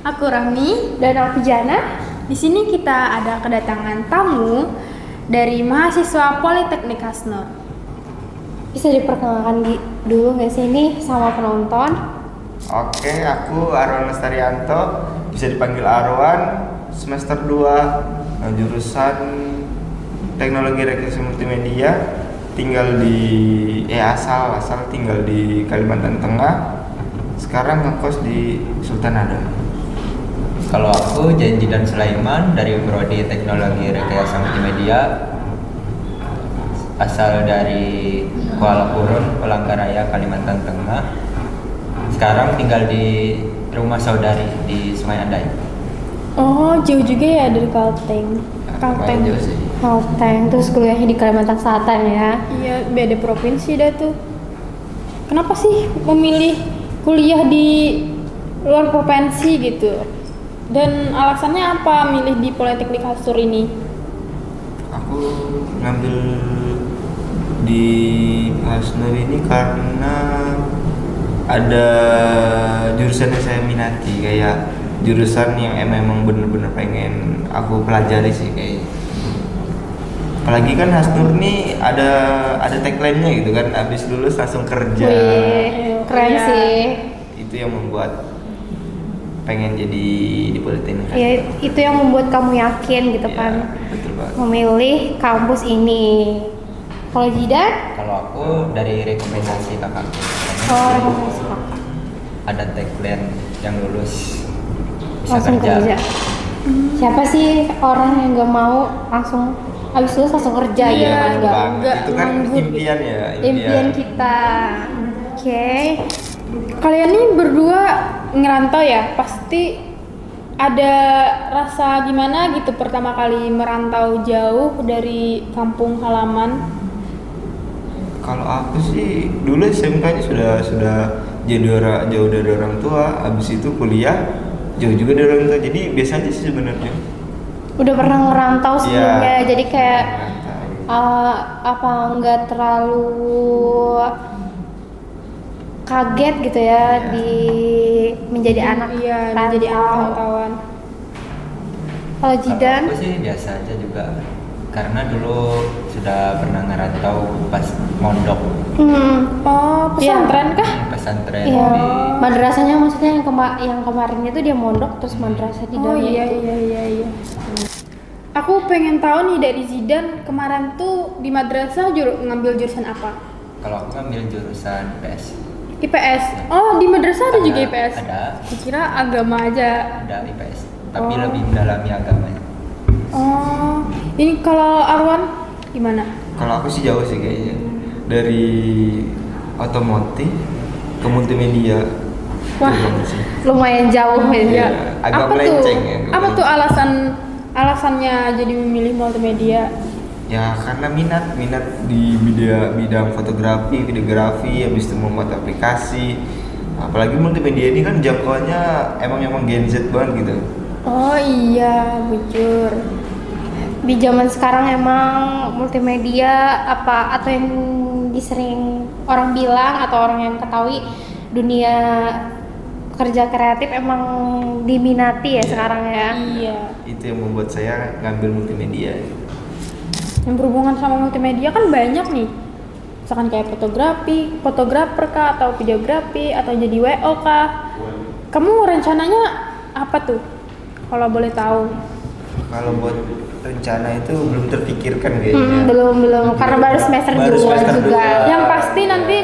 Aku Rahmi. Dan aku Jana. Di sini kita ada kedatangan tamu dari mahasiswa Politeknik Hasnur. Bisa diperkenalkan dulu nggak sih ini sama penonton? Oke, aku Arwan Lestarianto, bisa dipanggil Arwan, semester 2, jurusan Teknologi Rekayasa Multimedia, tinggal di asal tinggal di Kalimantan Tengah. Sekarang ngekos di Sultan Adam. Kalau aku Janji dan Sulaiman dari Prodi Teknologi Rekayasa Multimedia, asal dari Kuala Purun, Palangkaraya, Kalimantan Tengah. Sekarang tinggal di rumah saudari di Sungai Andai. Oh, jauh juga ya dari Kalteng. Lumayan jauh sih. Kalteng, terus kuliahnya di Kalimantan Selatan ya? Iya, beda provinsi dah tuh. Kenapa sih memilih kuliah di luar provinsi gitu? Dan alasannya apa milih di Politeknik Hasnur ini? Aku ngambil di Hasnur ini karena ada jurusan yang saya minati, kayak jurusan yang emang bener-bener pengen aku pelajari sih kayaknya. Apalagi kan Hasnur nih ada tagline-nya gitu kan, abis lulus langsung kerja. Wih, keren Iya. sih. Itu yang membuat pengen jadi di Politeknik. Ya, itu yang membuat kamu yakin gitu Iya, kan betul banget. memilih kampus ini. Kalau Jidan? Kalau aku dari rekomendasi kakakku. Oh, rekomendasi kakak. Ada tagline yang lulus bisa Langsung kerja. Siapa sih orang yang gak mau langsung habis lulus langsung kerja Iya, gitu kan? nggak Itu kan nganggur gitu. impian ya, Impian kita. Oke. Kalian nih berdua ngerantau ya, pasti ada rasa gimana gitu pertama kali merantau jauh dari kampung halaman. Kalau aku sih dulu SMK-nya sudah jauh dari orang tua, habis itu kuliah jauh juga dari orang tua. Jadi biasa aja sih sebenarnya. Udah pernah ngerantau sebelumnya, Iya. jadi kayak apa nggak terlalu kaget gitu ya di menjadi anak Iya, rantau. menjadi anak rantauan. Kalau Jidan? Kalau aku sih biasa aja juga, karena dulu sudah pernah ngerantau pas mondok Oh, pesantren kah? pesantren Iya. di Madrasahnya maksudnya yang kemarin itu dia mondok terus madrasah di Oh dalamnya iya itu. iya. Aku pengen tahu nih dari Zidan, kemarin tuh di madrasah ngambil jurusan apa? Kalau aku ngambil jurusan IPS. IPS. Oh, di madrasah ada juga IPS. Ada Dikira agama aja. IPS, tapi Oh. lebih mendalami agamanya. Oh, ini kalau Arwan gimana? Kalau aku sih jauh sih kayaknya, dari otomotif ke multimedia. Wah. Jauh banget sih. Lumayan jauh ya. Iya, agak apa tuh? melenceng ya, agak Apa tuh melenceng. alasannya jadi memilih multimedia? Ya karena minat di bidang fotografi, videografi, habis itu membuat aplikasi. Apalagi multimedia ini kan jangkauannya emang Gen Z banget gitu. Oh iya, bujur. Di zaman sekarang emang multimedia atau yang disering orang bilang atau orang yang ketahui dunia kerja kreatif emang diminati ya sekarang ya. Iya. Itu yang membuat saya ngambil multimedia. Yang berhubungan sama multimedia kan banyak nih. Misalkan kayak fotografer kah, atau videografi, atau jadi WO kah. Kamu rencananya apa tuh? Kalau boleh tahu. Kalau buat rencana itu belum terpikirkan kayaknya. Belum karena baru semester Baru 2 semester juga. dua. Yang pasti nanti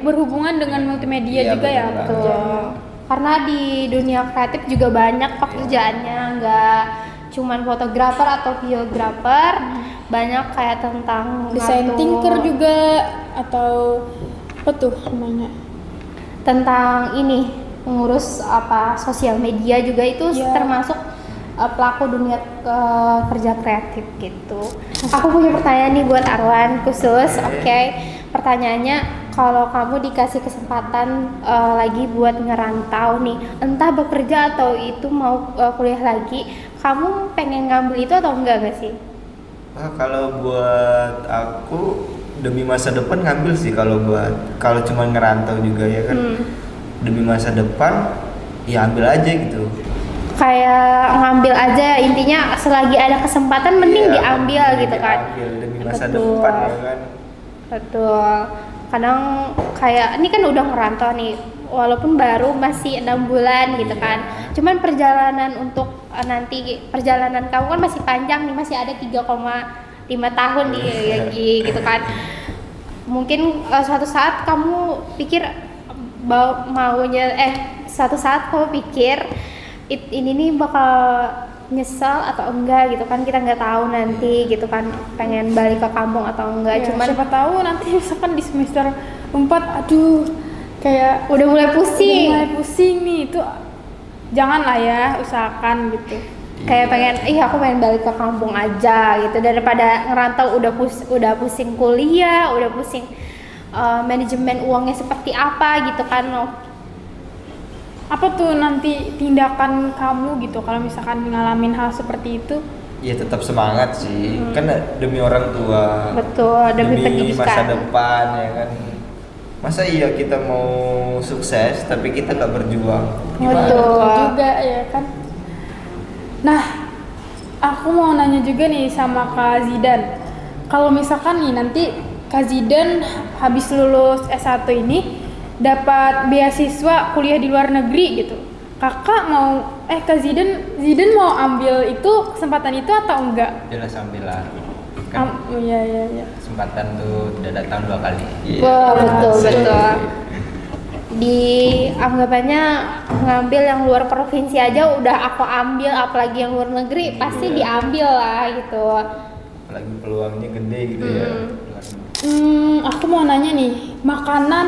berhubungan dengan multimedia Iya, juga ya. betul. Betul. Karena di dunia kreatif juga banyak pekerjaannya, nggak cuman fotografer atau videografer, banyak kayak tentang Desain ngatur- thinker juga, atau apa tuh namanya? tentang ini mengurus sosial media juga itu Iya. termasuk pelaku dunia kerja kreatif gitu. Aku punya pertanyaan nih buat Arwan khusus, oke. Pertanyaannya, kalau kamu dikasih kesempatan lagi buat ngerantau nih, entah bekerja atau itu mau kuliah lagi, kamu pengen ngambil itu atau enggak gak sih? Kalau buat aku demi masa depan ngambil sih, kalau cuma ngerantau juga ya kan. Demi masa depan ya ambil aja gitu. kayak ngambil aja, intinya selagi ada kesempatan mending Iya, diambil gitu kan. diambil demi masa Betul. depan ya kan. Betul. Kadang kayak ini kan udah ngerantau nih, walaupun baru masih 6 bulan gitu Iya. kan. Cuman perjalanan untuk nanti perjalanan kamu kan masih panjang nih, masih ada 3,5 tahun nih lagi gitu kan. Mungkin suatu saat kamu pikir suatu saat kamu pikir ini nih bakal nyesal atau enggak gitu kan, kita nggak tahu nanti gitu kan, pengen balik ke kampung atau enggak. Ya, Cuman siapa tahu nanti misalkan di semester 4 aduh kayak udah mulai pusing. mulai pusing nih, itu jangan lah ya, usahakan gitu. Kayak pengen aku pengen balik ke kampung aja gitu, daripada ngerantau udah pusing kuliah, udah pusing manajemen uangnya seperti apa gitu kan. Apa tuh nanti tindakan kamu gitu kalau misalkan ngalamin hal seperti itu? Ya tetap semangat sih, kan demi orang tua. Betul, demi masa pendidikan. depan ya kan. Masa iya kita mau sukses tapi kita nggak berjuang? Gimana? Betul. Juga ya kan. Nah, aku mau nanya juga nih sama Kak Zidan. Kalau misalkan nih nanti Kak Zidan habis lulus S1 ini dapat beasiswa kuliah di luar negeri gitu. Kakak mau Kak Zidan mau ambil itu, kesempatan itu atau enggak? Jelas ambil lah. Kan Iya. kesempatan tuh tidak datang 2 kali. Iya. Wah, betul. Asik. Di anggapannya ngambil yang luar provinsi aja udah aku ambil, apalagi yang luar negeri pasti diambil lah gitu. Apalagi peluangnya gede gitu ya. Aku mau nanya nih, makanan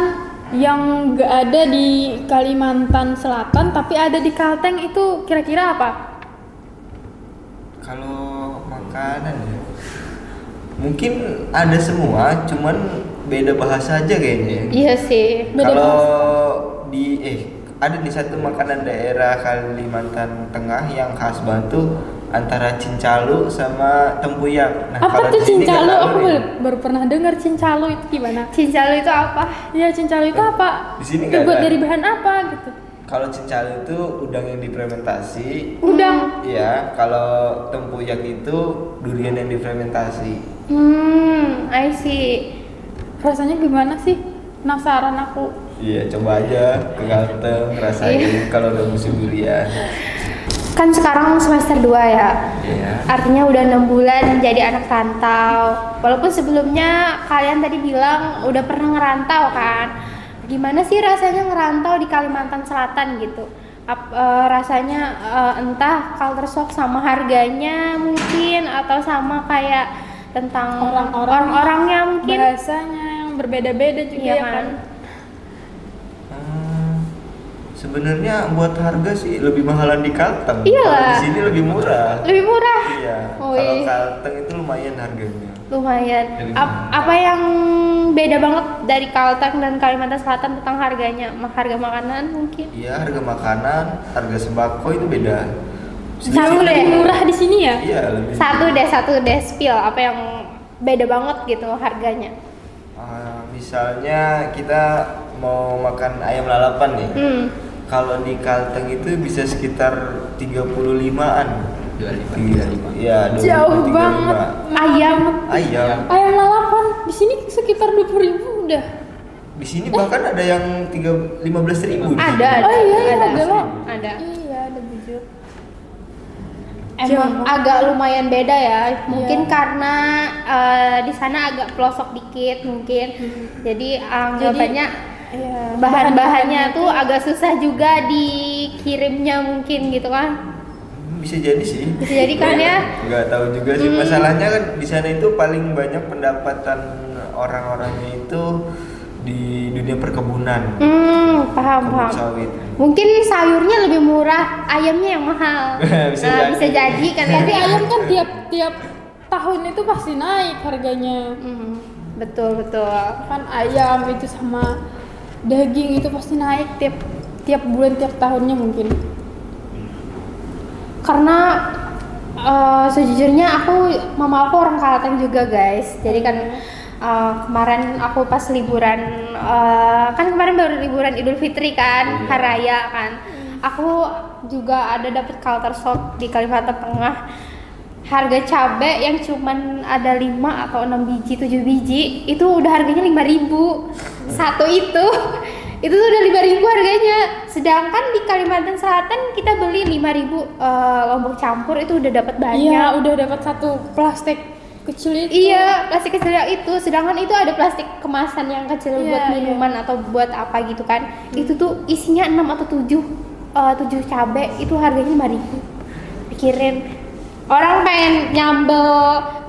yang gak ada di Kalimantan Selatan tapi ada di Kalteng itu kira-kira apa? Kalau makanan ya, mungkin ada semua, cuman beda bahasa aja kayaknya. Iya sih. Beda Kalau di ada di satu makanan daerah Kalimantan Tengah yang khas banget tuh antara cincalu sama tempuyak. Nah, Apa kalau tuh di sini cincalu? nggak tahu Aku nih. baru pernah dengar cincalu itu gimana? Cincalo itu apa? Iya, cincalu itu apa? Di sini nggak Terbuat ada. dari bahan apa gitu? Kalau cincalu itu udang yang difermentasi. Udang. Iya, kalau tempuyak itu durian yang difermentasi. I see. Rasanya gimana sih? Penasaran aku. Iya, coba aja ke Kalteng ngerasain kalau udah musim durian. Kan sekarang semester 2 ya. Iya. Artinya udah 6 bulan jadi anak rantau. Walaupun sebelumnya kalian tadi bilang udah pernah ngerantau kan. Gimana sih rasanya ngerantau di Kalimantan Selatan gitu? Rasanya entah culture shock sama harganya mungkin, atau sama kayak tentang orang-orangnya mungkin. Bahasanya yang berbeda-beda juga Iya ya kan? Sebenarnya buat harga sih lebih mahalan di Kalteng. Iyalah. Kalau di sini lebih murah. Lebih murah. Iya. Wih. Kalau Kalteng itu lumayan harganya. Lumayan. Lebih Apa yang beda banget dari Kalteng dan Kalimantan Selatan tentang harganya? Harga makanan mungkin? Iya, harga makanan, harga sembako itu beda. Satu deh. Lebih murah di sini ya? Iya, lebih. Satu deh spill apa yang beda banget gitu harganya. Misalnya kita mau makan ayam lalapan nih. Kalau di Kalteng itu bisa sekitar 35-an. 25. Iya, 25, Jauh 35. banget. Ayam. Ayam. Ayam lalapan di sini sekitar 20.000 udah. Di sini bahkan ada yang 15.000. Ada. Oh iya, ada loh. Ada. Iya, ada bujur. Emang Jauh. agak lumayan beda ya. Mungkin Iya. karena di sana agak pelosok dikit mungkin. Jadi anggapannya Iya. bahan-bahannya tuh agak susah juga dikirimnya mungkin gitu kan. Bisa jadi sih. Bisa jadi kan ya. Nggak tahu juga sih. Masalahnya kan di sana itu paling banyak pendapatan orang-orangnya itu di dunia perkebunan. Paham. Kebun sawit. Mungkin sayurnya lebih murah, ayamnya yang mahal. Bisa bisa jadi kan. Tapi ayam kan tiap tahun itu pasti naik harganya. Betul. Kan ayam itu sama daging itu pasti naik tiap bulan, tiap tahunnya mungkin. Karena sejujurnya mama aku orang Kalteng juga guys. Jadi kan kemarin aku pas liburan, kan kemarin baru liburan Idul Fitri kan, hari raya kan. Aku juga ada dapet culture shock di Kalimantan Tengah. Harga cabai yang cuman ada 5 atau 6 biji, 7 biji itu udah harganya 5.000 satu itu tuh udah 5.000 harganya. Sedangkan di Kalimantan Selatan kita beli 5.000 lombok campur itu udah dapat banyak. Iya, udah dapat satu plastik kecil itu. Iya, plastik kecil itu. Sedangkan itu ada plastik kemasan yang kecil buat minuman atau buat apa gitu kan. Itu tuh isinya 6 atau 7 cabai itu harganya 5.000. Pikirin, orang pengen nyambel,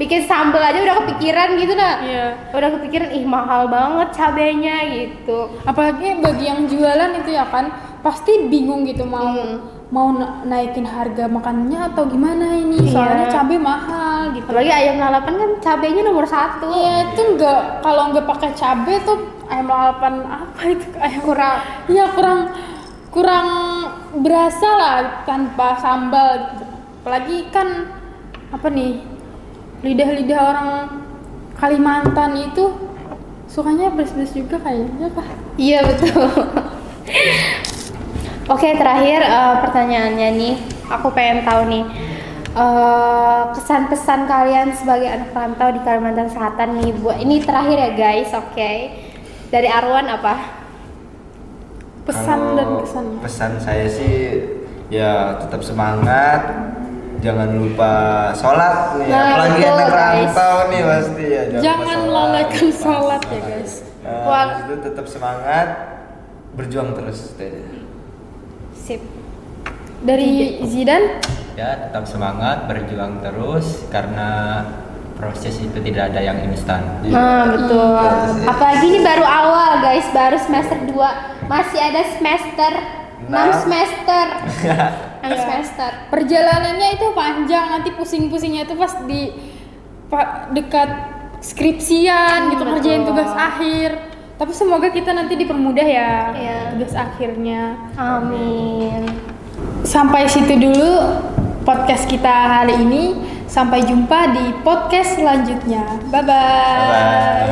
bikin sambal aja udah kepikiran gitu nah. Iya. Udah kepikiran, mahal banget cabenya gitu. Apalagi bagi yang jualan itu ya kan, pasti bingung gitu mau naikin harga makanannya atau gimana ini. Iya. Soalnya cabai mahal gitu. Apalagi ayam lalapan kan cabenya nomor 1. Iya, itu kalau nggak pakai cabai tuh ayam lalapan apa itu ayam kurang berasa lah tanpa sambal gitu. Apalagi kan lidah-lidah orang Kalimantan itu sukanya pedas-pedas juga kayaknya Pak. Iya betul. Oke, terakhir pertanyaannya nih, aku pengen tahu nih kesan-pesan kalian sebagai anak rantau di Kalimantan Selatan nih. Ini terakhir ya guys, oke. Dari Arwan apa? Pesan dan kesan. Pesan saya sih ya tetap semangat, jangan lupa sholat nih, Nah, apalagi betul, anak guys. rantau nih pasti ya. Jangan lupa lalaikan sholat ya guys. Habis itu tetap semangat, berjuang terus. Sip. Dari Zidan, Ya, tetap semangat, berjuang terus karena proses itu tidak ada yang instan. Nah, betul. Iya. Apalagi ini baru awal guys, baru semester 2. Masih ada semester 6 semester. 6 semester. perjalanannya itu panjang, nanti pusing-pusingnya tuh pas dekat skripsian gitu, betul. ngerjain tugas akhir. Tapi semoga kita nanti dipermudah ya Iya. tugas akhirnya. Amin. Sampai situ dulu podcast kita hari ini. Sampai jumpa di podcast selanjutnya. Bye bye. Bye.